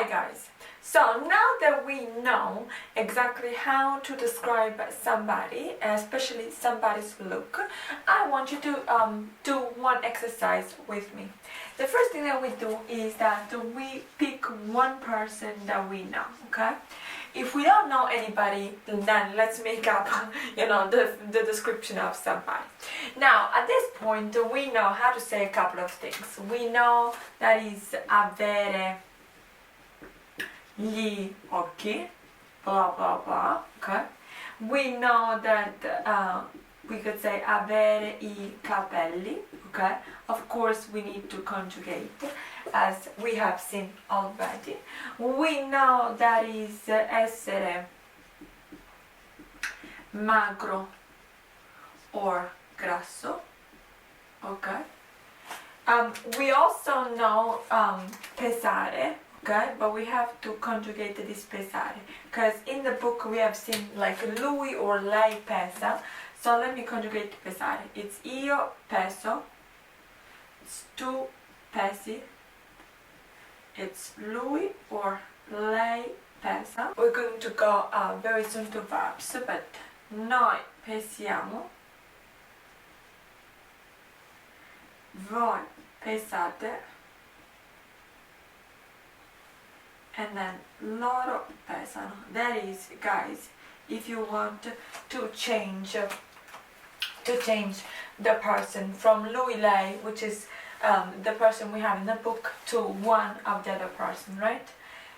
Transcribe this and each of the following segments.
Hi guys, so now that we know exactly how to describe somebody, especially somebody's look, I want you to do one exercise with me. The first thing that we do is that we pick one person that we know, okay? If we don't know anybody, then let's make up, the description of somebody. Now, at this point, we know how to say a couple of things. We know that is avere gli occhi, blah blah blah, okay? We know that we could say avere I capelli, okay? Of course, we need to conjugate, as we have seen already. We know that is essere magro or grasso, okay? We also know pesare, okay, but we have to conjugate this pesare, because in the book we have seen like lui or lei pesa, so let me conjugate pesare. It's io peso, it's tu pesi, it's lui or lei pesa. We're going to go very soon to verbs, but noi pesiamo, voi pesate, and then loro pesano. That is, guys, if you want to change the person from lui lei, which is the person we have in the book, to one of the other person, right?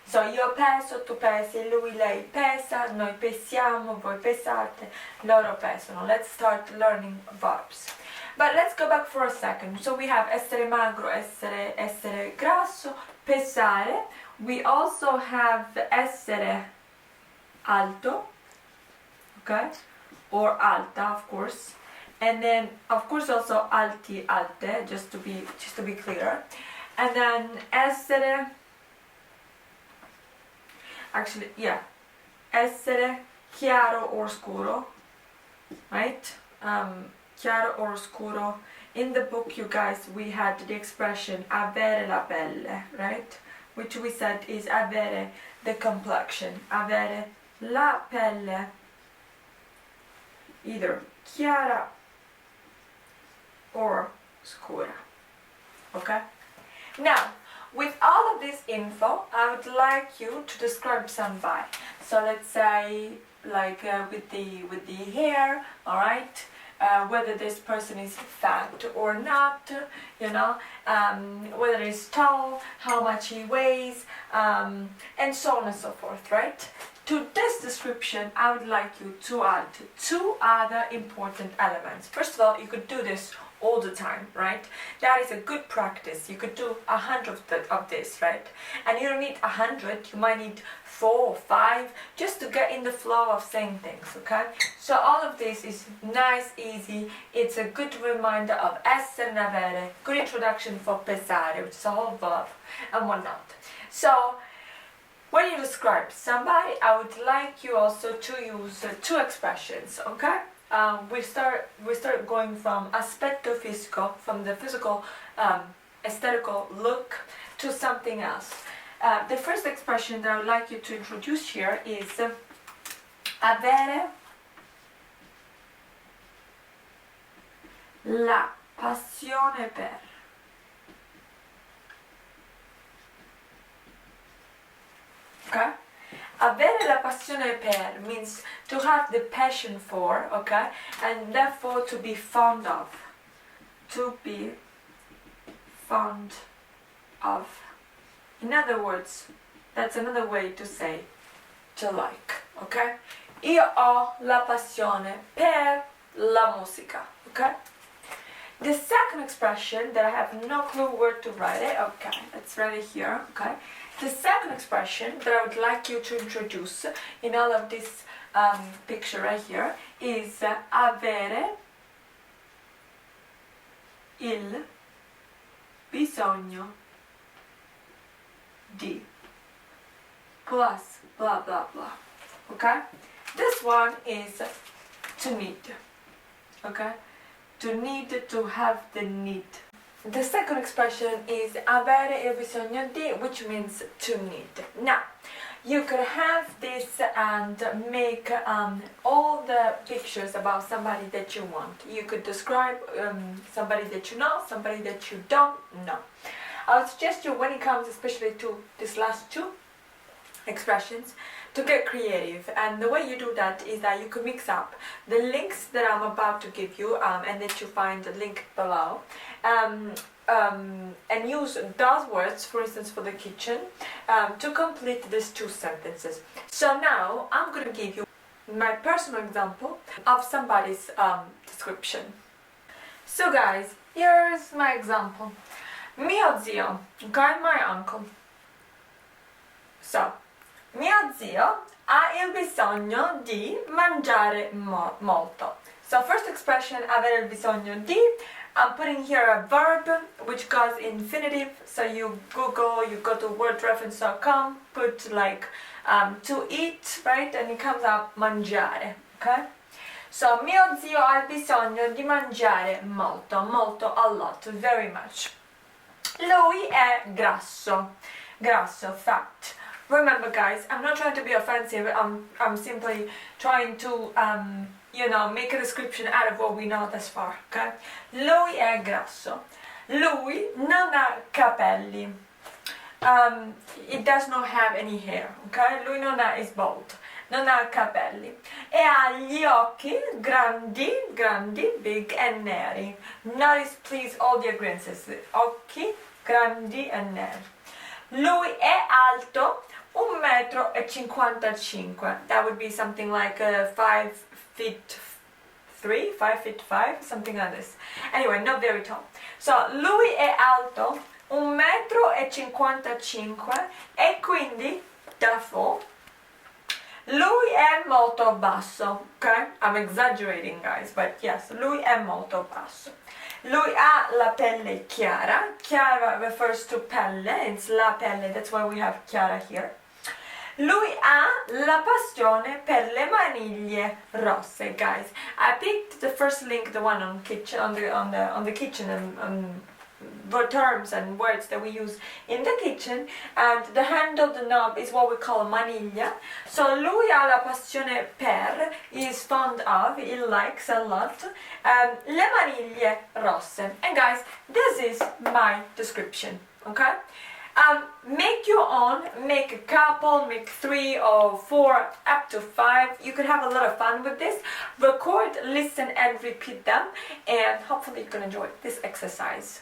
So io peso, tu pesi, lui lei pesa, noi pesiamo, voi pesate, loro pesano. Let's start learning verbs. But let's go back for a second. So we have essere magro, essere grasso, pesare. We also have essere alto, okay, or alta, of course, and then of course also alti, alte, just to be clear, and then essere, actually, yeah, essere chiaro or scuro, right? Chiaro or scuro. In the book, you guys, we had the expression avere la pelle, right? Which we said is avere the complexion, avere la pelle, either chiara or scura, okay? Now, with all of this info, I would like you to describe somebody. So let's say, like with the hair, all right? Whether this person is fat or not, whether he's tall, how much he weighs, and so on and so forth, right? To this description, I would like you to add two other important elements. First of all, you could do this all the time, right? That is a good practice. You could do 100 of this, right? And you don't need 100, you might need 4 or 5, just to get in the flow of saying things, okay? So all of this is nice, easy. It's a good reminder of essere and avere, good introduction for pesare, which is a whole verb, and whatnot. So when you describe somebody, I would like you also to use two expressions, okay? We start going from aspetto fisico, from the physical, aesthetical look, to something else. The first expression that I would like you to introduce here is avere la passione per. Okay? Avere la passione per means to have the passion for, okay? And therefore to be fond of. To be fond of. In other words, that's another way to say to like, okay? Io ho la passione per la musica, okay? The second expression that I have no clue where to write it, okay, let's write it here, okay? The second expression that I would like you to introduce in all of this picture right here is avere il bisogno di plus blah blah blah, okay? This one is to need, okay? To need, to have the need. The second expression is avere il bisogno di, which means to need. Now, you could have this and make all the pictures about somebody that you want. You could describe somebody that you know, somebody that you don't know. I would suggest you, when it comes especially to these last two expressions, to get creative, and the way you do that is that you can mix up the links that I'm about to give you and that you find the link below, and use those words, for instance, for the kitchen, to complete these two sentences. So now I'm going to give you my personal example of somebody's description. So guys, here's my example. Mio zio, okay, my uncle. So, mio zio ha il bisogno di mangiare molto. So first expression, avere il bisogno di, I'm putting here a verb which goes infinitive, so you Google, you go to wordreference.com, put like to eat, right, and it comes up mangiare, okay? So mio zio ha il bisogno di mangiare molto, molto, a lot, very much. Lui è grasso, grasso, fat. Remember guys, I'm not trying to be offensive, I'm simply trying to, you know, make a description out of what we know thus far, okay? Lui è grasso. Lui non ha capelli. It does not have any hair, okay? Lui non ha, is bald. Non ha capelli. E ha gli occhi grandi, grandi, big and neri. Notice please all the occurrences. Occhi grandi e neri. Lui è alto 1,55 m. That would be something like 5'3", 5'5", something like this. Anyway, not very tall. So, lui è alto 1,55 m e quindi, therefore, lui è molto basso, okay? I'm exaggerating guys, but yes, lui è molto basso. Lui ha la pelle chiara. Chiara refers to pelle, it's la pelle, that's why we have chiara here. Lui ha la passione per le maniglie rosse, guys. I picked the first link, the one on kitchen, on the kitchen and terms and words that we use in the kitchen, and the handle, the knob, is what we call a maniglia. So lui ha la passione per, is fond of, he likes a lot, le maniglie rosse. And guys, this is my description, okay? Make your own, make a couple, make 3 or 4, up to 5. You could have a lot of fun with this. Record, listen and repeat them, and hopefully you can enjoy this exercise.